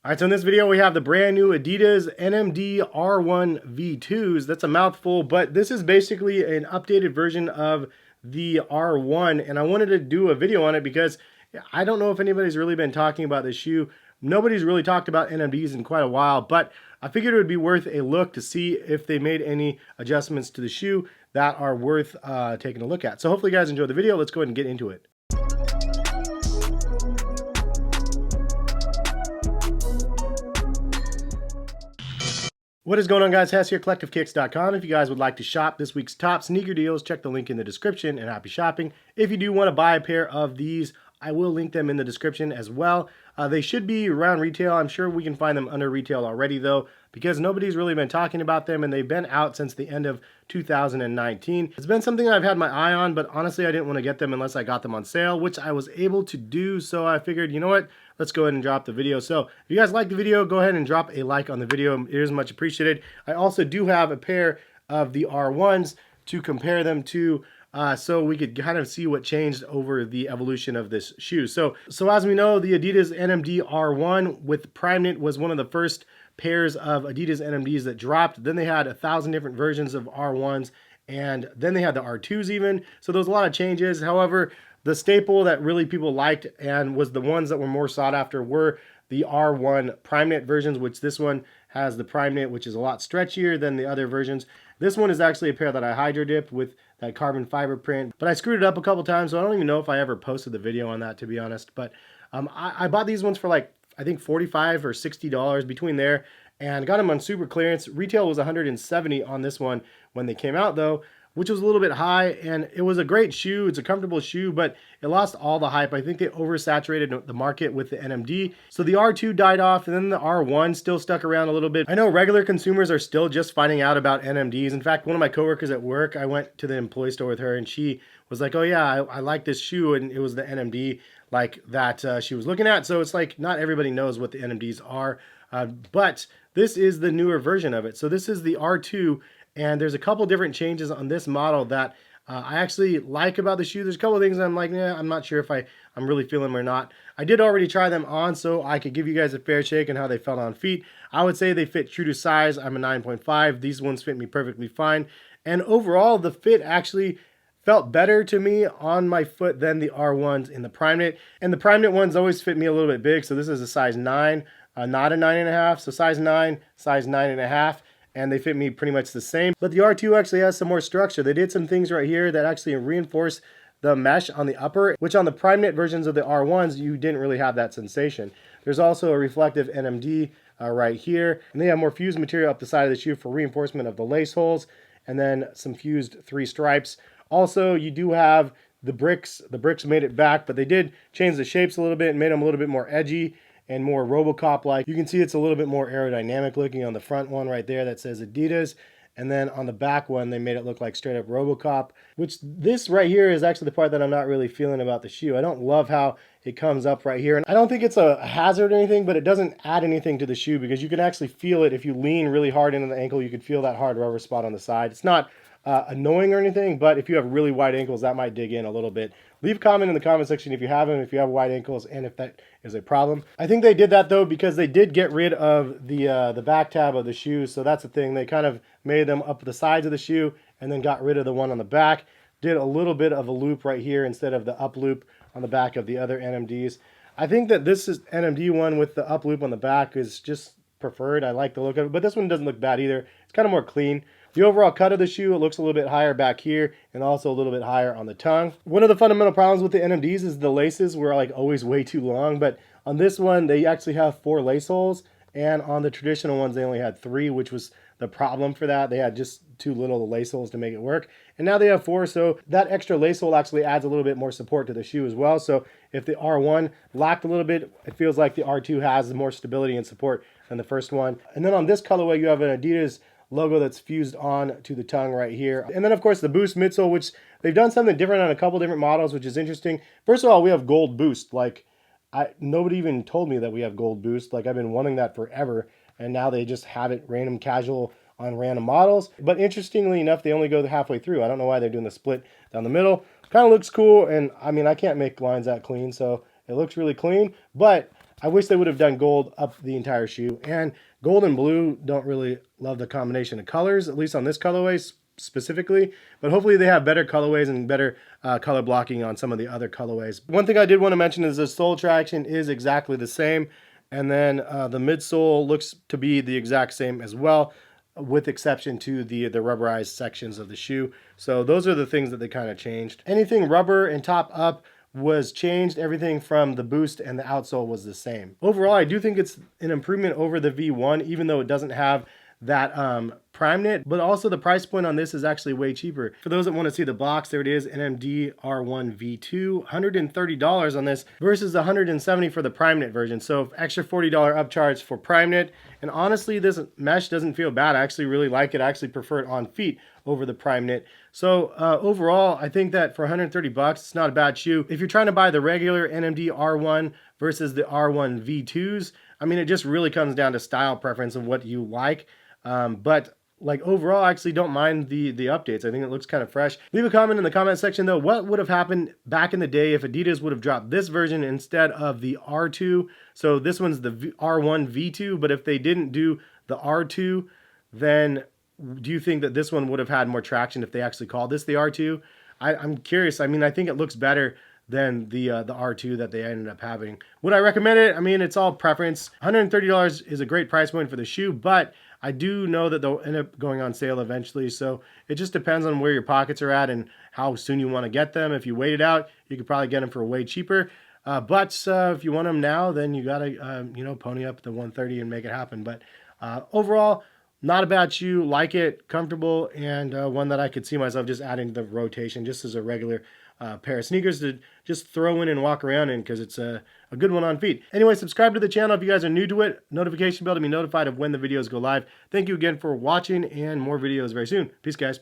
All right, so in this video, we have the brand new adidas NMD R1 V2s. That's a mouthful, but this is basically an updated version of the R1, and I wanted to do a video on it because I don't know if anybody's really been talking about this shoe. Nobody's really talked about NMDs in quite a while, but I figured it would be worth a look to see if they made any adjustments to the shoe that are worth taking a look at. So hopefully you guys enjoyed the video. Let's go ahead and get into it. What is going on, guys? Hess here, CollectiveKicks.com. If you guys would like to shop this week's top sneaker deals, check the link in the description, and happy shopping. If you do want to buy a pair of these, I will link them in the description as well. They should be around retail. I'm sure we can find them under retail already, though, because nobody's really been talking about them, and they've been out since the end of 2019. It's been something I've had my eye on, but honestly, I didn't want to get them unless I got them on sale, which I was able to do, so I figured, you know what? Let's go ahead and drop the video. So if you guys like the video, go ahead and drop a like on the video. It is much appreciated. I also do have a pair of the R1s to compare them to, so we could kind of see what changed over the evolution of this shoe. So as we know, the adidas NMD R1 with Prime Knit was one of the first pairs of adidas NMDs that dropped. Then they had 1,000 different versions of R1s, and then they had the R2s even. So there was a lot of changes. However, the staple that really people liked and was the ones that were more sought after were the R1 Prime Knit versions, which this one has the Prime Knit, which is a lot stretchier than the other versions. This one is actually a pair that I hydro dipped with that carbon fiber print, but I screwed it up a couple times, so I don't even know if I ever posted the video on that, to be honest. But I bought these ones for like, I think $45 or $60 between there, and got them on super clearance. Retail was $170 on this one when they came out, though, which was a little bit high, and it was a great shoe. It's a comfortable shoe, but it lost all the hype. I think they oversaturated the market with the NMD. So the R2 died off, and then the R1 still stuck around a little bit. I know regular consumers are still just finding out about NMDs. In fact, one of my coworkers at work, I went to the employee store with her, and she was like, oh yeah, I like this shoe, and it was the NMD like that she was looking at. So it's like not everybody knows what the NMDs are, but this is the newer version of it. So this is the R2, and there's a couple different changes on this model that I actually like about the shoe. There's a couple of things I'm like, I'm not sure if I'm really feeling them or not. I did already try them on, so I could give you guys a fair shake on how they felt on feet. I would say they fit true to size. I'm a 9.5. These ones fit me perfectly fine. And overall, the fit actually felt better to me on my foot than the R1s in the Prime Knit. And the Prime Knit ones always fit me a little bit big, so this is a size 9, not a 9.5. So size 9, size 9.5. And they fit me pretty much the same. But the R2 actually has some more structure. They did some things right here that actually reinforce the mesh on the upper, which on the Prime Knit versions of the R1s, you didn't really have that sensation. There's also a reflective NMD right here, and they have more fused material up the side of the shoe for reinforcement of the lace holes, and then some fused 3 stripes. Also, you do have the bricks. The bricks made it back, but they did change the shapes a little bit and made them a little bit more edgy and more Robocop-like. You can see it's a little bit more aerodynamic looking on the front one right there that says Adidas. And then on the back one, they made it look like straight up Robocop, which this right here is actually the part that I'm not really feeling about the shoe. I don't love how it comes up right here. And I don't think it's a hazard or anything, but it doesn't add anything to the shoe because you can actually feel it. If you lean really hard into the ankle, you could feel that hard rubber spot on the side. It's not annoying or anything, but if you have really wide ankles, that might dig in a little bit. Leave a comment in the comment section if you have them, if you have wide ankles, and if that is a problem. I think they did that though because they did get rid of the back tab of the shoe, so that's the thing. They kind of made them up the sides of the shoe and then got rid of the one on the back. Did a little bit of a loop right here instead of the up loop on the back of the other NMDs. I think that this is NMD one with the up loop on the back is just preferred. I like the look of it, but this one doesn't look bad either. It's kind of more clean. The overall cut of the shoe, it looks a little bit higher back here and also a little bit higher on the tongue. One of the fundamental problems with the NMDs is the laces were like always way too long, but on this one, they actually have 4 lace holes, and on the traditional ones, they only had 3, which was the problem for that. They had just too little lace holes to make it work, and now they have 4, so that extra lace hole actually adds a little bit more support to the shoe as well. So if the R1 lacked a little bit, it feels like the R2 has more stability and support than the first one. And then on this colorway, you have an Adidas logo that's fused on to the tongue right here. And then of course the Boost midsole, which they've done something different on a couple different models, which is interesting. First of all, we have gold Boost. Like nobody even told me that we have gold Boost. Like I've been wanting that forever, and now they just have it random casual on random models. But interestingly enough, they only go halfway through. I don't know why they're doing the split down the middle. Kind of looks cool, and I mean, I can't make lines that clean, so it looks really clean. But I wish they would have done gold up the entire shoe. And gold and blue, don't really love the combination of colors, at least on this colorway specifically. But hopefully they have better colorways and better color blocking on some of the other colorways. One thing I did want to mention is the sole traction is exactly the same. And then the midsole looks to be the exact same as well, with exception to the rubberized sections of the shoe. So those are the things that they kind of changed. Anything rubber and top up was changed. Everything from the boost and the outsole was the same. Overall, I do think it's an improvement over the V1, even though it doesn't have that prime knit, but also the price point on this is actually way cheaper. For those that want to see the box, there it is, NMD R1 V2, $130 on this versus $170 for the prime knit version. So extra $40 upcharge for prime knit. And honestly, this mesh doesn't feel bad. I actually really like it. I actually prefer it on feet over the prime knit. So overall, I think that for 130 bucks, it's not a bad shoe. If you're trying to buy the regular NMD R1 versus the R1 V2s, I mean, it just really comes down to style preference and what you like. But like overall, I actually don't mind the updates. I think it looks kind of fresh. Leave a comment in the comment section though. What would have happened back in the day if Adidas would have dropped this version instead of the R2? So this one's the R1 V2, but if they didn't do the R2, then do you think that this one would have had more traction if they actually called this the R2? I'm curious. I mean, I think it looks better than the R2 that they ended up having. Would I recommend it? I mean, it's all preference. $130 is a great price point for the shoe, but I do know that they'll end up going on sale eventually. So it just depends on where your pockets are at and how soon you want to get them. If you wait it out, you could probably get them for way cheaper. But if you want them now, then you got to, pony up the 130 and make it happen. But overall, not a bad shoe. Like it, comfortable, and one that I could see myself just adding to the rotation just as a regular pair of sneakers to just throw in and walk around in, because it's a good one on feet. Anyway, subscribe to the channel if you guys are new to it. Notification bell to be notified of when the videos go live. Thank you again for watching, and more videos very soon. Peace, guys.